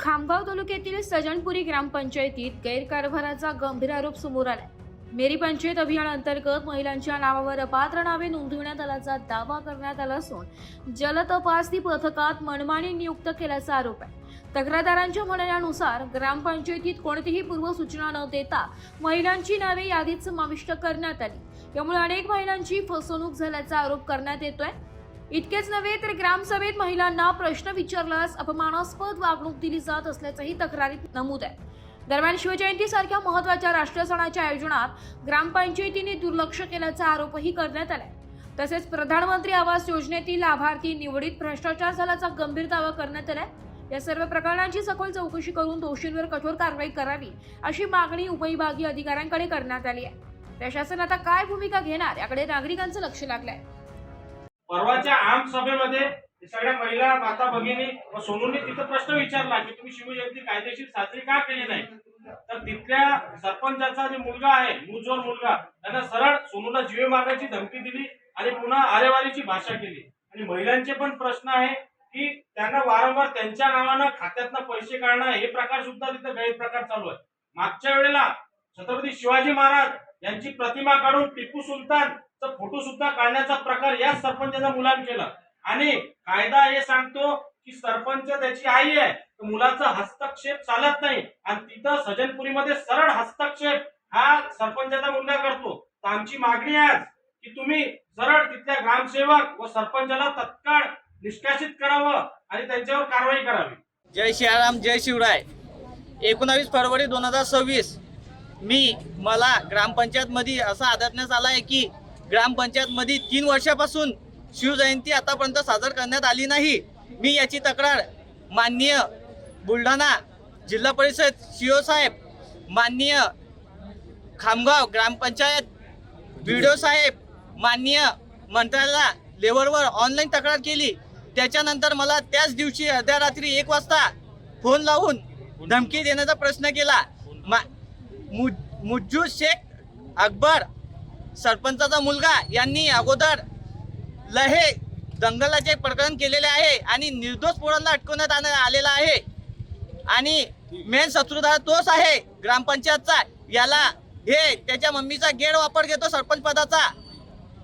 खामगाव तालुक्यातील सजनपुरी ग्रामपंचायतीत गैरकारभाराचा गंभीर आरोप समोर आलाय। मेरी पंचायत अभियान अंतर्गत महिलांच्या नावावर अपात्र नावे नोंदविण्यात आल्याचा दावा करण्यात आला असून जलतपासणी पथकात मनमानी नियुक्त केल्याचा आरोप आहे। तक्रारदारांच्या म्हणण्यानुसार ग्रामपंचायतीत कोणतीही पूर्वसूचना न देता महिलांची नावे यादीत समाविष्ट करण्यात आली। यामुळे अनेक महिलांची फसवणूक झाल्याचा आरोप करण्यात येतोय। इतकेच नव्हे तर ग्रामसभेत महिलांना प्रश्न विचारल्यास अपमानास्पद वागणूक दिली जात असल्याचंही तक्रारीत नमूद आहे। दरम्यान शिवजयंतीसारख्या महत्त्वाच्या राष्ट्रीय सणाच्या आयोजनात ग्रामपंचायतीने दुर्लक्ष केल्याचा आरोपही करण्यात आलाय। तसेच प्रधानमंत्री आवास योजनेतील लाभार्थी निवडीत भ्रष्टाचार झाल्याचा गंभीर दावा करण्यात आलाय। या सर्व प्रकरणांची सखोल चौकशी करून दोषींवर कठोर कारवाई करावी अशी मागणी उपविभागीय अधिकाऱ्यांकडे करण्यात आली आहे। प्रशासन आता काय भूमिका घेणार याकडे नागरिकांचं लक्ष लागलंय। परवाच्या आम सभेमध्ये सगळ्या महिला माता भगिनी व सोनूंनी तिथं प्रश्न विचारला की तुम्ही शिवजयंती कायदेशीर साजरी का केली नाही। तर तिथल्या सरपंचाचा जो मुलगा आहे मुजोर मुलगा त्यांना सरळ सोनूला जीवे मारण्याची धमकी दिली आणि पुन्हा आरेवारीची भाषा केली। आणि महिलांचे पण प्रश्न आहे की त्यांना वारंवार त्यांच्या नावानं खात्यातनं पैसे काढणं हे प्रकार सुद्धा तिथं गैरप्रकार चालू आहे। मागच्या वेळेला छत्रपती शिवाजी महाराज यांची प्रतिमा काढून टिपू सुलतान फोटो सुद्धा काढण्याचा प्रकार या सरपंचाच्या मुलांनी केला। आणि कायदा हे सांगतो की सरपंच त्याची आई आहे तर मुलाचा हस्तक्षेप चालत नाही। आणि तिथं सजनपुरीमध्ये सरळ हस्तक्षेप हा सरपंचाचा मुलगा करतो। तर आमची मागणी आहे की तुम्ही सरळ तिथल्या ग्रामसेवक व सरपंचाला तत्काळ निष्कासित करावं आणि त्यांच्यावर कारवाई करावी। जय श्रीराम जय शिवराय। 19 फरवरी 2026 मला ग्रामपंचायत मध्ये असं आढळण्यात आलं आहे की ग्रामपंचायत मध्ये 3 वर्षापासून शिवजयंती आतापर्यंत साजर करण्यात आली नाही। मी याची तक्रार माननीय बुलढाणा जिल्हा परिषद सीओ साहेब, माननीय खामगाव ग्रामपंचायत बीडीओ साहेब, माननीय मंत्र्याला लेवलवर ऑनलाईन तक्रार केली। त्याच्यानंतर मला त्याच दिवशी अर्ध्या रात्री 1 वाजता फोन लावून धमकी देण्याचा प्रश्न केला। मुज्जू शेख अकबर सरपंचाचा मुलगा यांनी अगोदर लहे दंगलाचे प्रकरण केलेले आहे आणि निर्दोष पोरांना अटकवण्यात आलेला आहे आणि मेन शत्रुधार तोच आहे ग्रामपंचायतचा। याला हे त्याच्या मम्मीचा गैरवापर घेतो सरपंच पदाचा।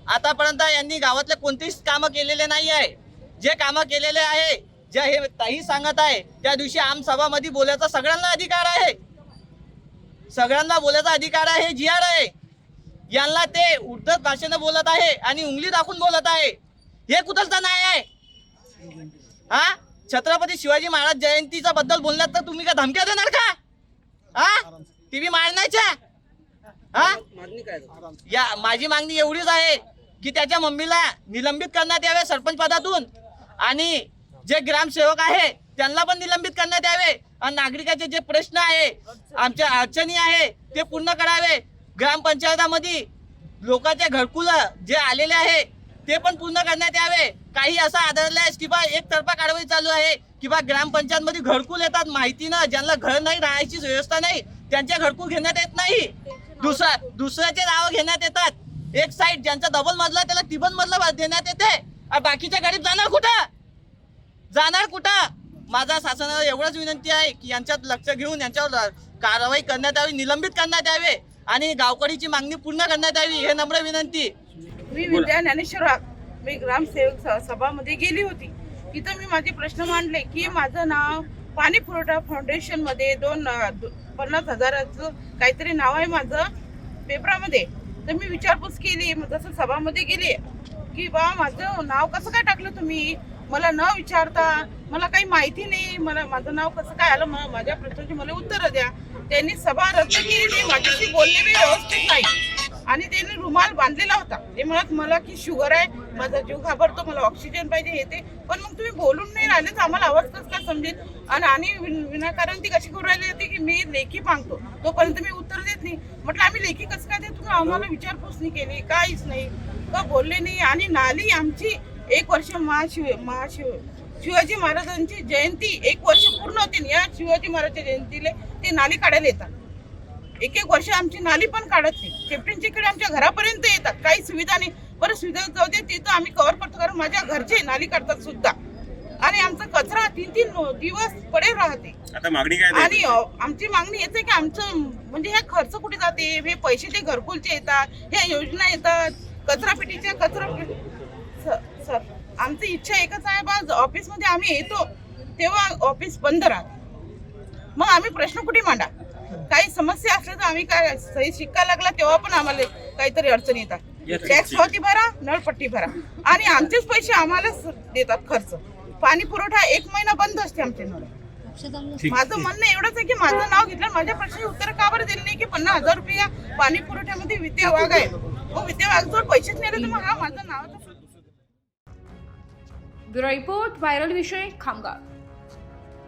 आतापर्यंत यांनी गावातले कोणतेच कामं केलेले नाही आहे। जे कामं केलेले आहे जे हे ताई सांगत आहे त्या दिवशी आमसभामध्ये बोलायचा सगळ्यांना अधिकार आहे, सगळ्यांना बोलायचा अधिकार आहे, जीआर आहे। यांना ते उद्धट भाषेने बोलत आहे आणि उंगली दाखवून बोलत आहे। हे कुठलचा न्याय आहे? हा, छत्रपती शिवाजी महाराज जयंतीचा बद्दल बोलण्यात तर तुम्ही का धमक्या देणार का? हा, टीव्ही मारण्याच्या? हा, या माझी मागणी एवढीच आहे की त्याच्या मम्मीला निलंबित करण्यात यावे सरपंच पदातून आणि जे ग्रामसेवक आहे त्यांना पण निलंबित करण्यात यावे आणि नागरिकाचे जे प्रश्न आहे आमच्या अडचणी आहे ते पूर्ण करावे। ग्रामपंचायतामध्ये लोकांचे घरकुल जे आलेले आहे ते पण पूर्ण करण्यात यावे। काही असं आढळलं आहे की बा एकतर्फा कारवाई चालू आहे की बा ग्रामपंचायतमध्ये घरकुल येतात माहितीनं, ज्यांना घर नाही, राहायची व्यवस्था नाही त्यांचे घरकुल घेण्यात येत नाही। दुसऱ्याचे नाव घेण्यात येतात। एक साईड ज्यांचा डबल मजला त्याला तिबन मजला देण्यात येते। बाकीचे गरीब जाणार कुठं? माझा शासनाला एवढंच विनंती आहे की यांच्यात लक्ष घेऊन यांच्यावर कारवाई करण्यात यावी, निलंबित करण्यात यावे आणि गावकरीची मागणी पूर्ण करण्यात यावी, हे नम्र विनंती। मी विद्या ज्ञानेश्वर, मी ग्रामसेवक सभामध्ये गेली होती। तिथं मी माझे प्रश्न मांडले की माझं नाव पाणी पुरवठा फाउंडेशन मध्ये 50,000चं काहीतरी नाव आहे माझं पेपरामध्ये। तर मी विचारपूस केली, जसं सभामध्ये गेली की बा माझं नाव कसं काय टाकलं तुम्ही, मला न विचारता, मला काही माहिती नाही, मला माझं नाव कसं काय आलं, माझ्या प्रश्नाची मला उत्तर द्या। त्यांनी सभा रद्द केली, माझ्याशी बोलले बी व्यवस्थित नाही आणि त्यांनी रुमाल बांधलेला होता। ते म्हणत मला की शुगर आहे, माझा जीव घाबरतो, मला ऑक्सिजन पाहिजे हे ते। पण मग तुम्ही बोलून नाही राहिले तर आम्हाला आवाज कसं काय समजेल? आणि विनाकारण ती कशी करून राहिली होती की मी लेखी मागतो तोपर्यंत मी उत्तर देत नाही। म्हटलं आम्ही लेखी कसं काय देत? तुम्ही आम्हाला विचारपूस नाही केली, काहीच नाही, का बोलले नाही। आणि नाली आमची 1 वर्ष शिवाजी महाराजांची जयंती 1 वर्ष पूर्ण होती। या शिवाजी महाराजच्या जयंतीला ते नाली काढायला येतात। 1 वर्ष आमची नाली पण काढत नाही। कॅप्टनच्या इकडे आमच्या घरापर्यंत येतात, काही सुविधा नाही। बरं सुविधा जाऊ दे, ते तर आम्ही कव्हर करतो कारण माझ्या घरचे नाली काढतात सुद्धा। आणि आमचा कचरा 3-3 दिवस पडे राहते. आता मागणी काय आणि आमची मागणी येते की आमचं म्हणजे हे खर्च कुठे जाते, हे पैसे ते घरकुलचे येतात, हे योजना येतात, कचरापेटीच्या सर आमची इच्छा एकच आहे बा, ऑफिसमध्ये आम्ही येतो तेव्हा ऑफिस बंद राहते. मग आम्ही प्रश्न कुठे मांडा? काही समस्या असल्या तर आम्ही काय सही शिक्का लागला तेव्हा पण आम्हाला काहीतरी अडचण येतात. टॅक्स पावती भरा, नळपट्टी भरा आणि आमचेच पैसे आम्हालाच देतात खर्च. पाणी पुरवठा 1 महिना बंद असते आमचे नळ. माझं म्हणणं एवढंच आहे की माझं नाव घेतलं, माझ्या प्रश्नाची उत्तर का बरं दिली नाही की 50,000 रुपये पाणी पुरवठ्यामध्ये विद्या वाघ आहे, मग विद्या वाघ जवळ पैसेच नाही तर मग हा माझं नाव. ब्युरो रिपोर्ट, व्हायरल विषय, खामगाव.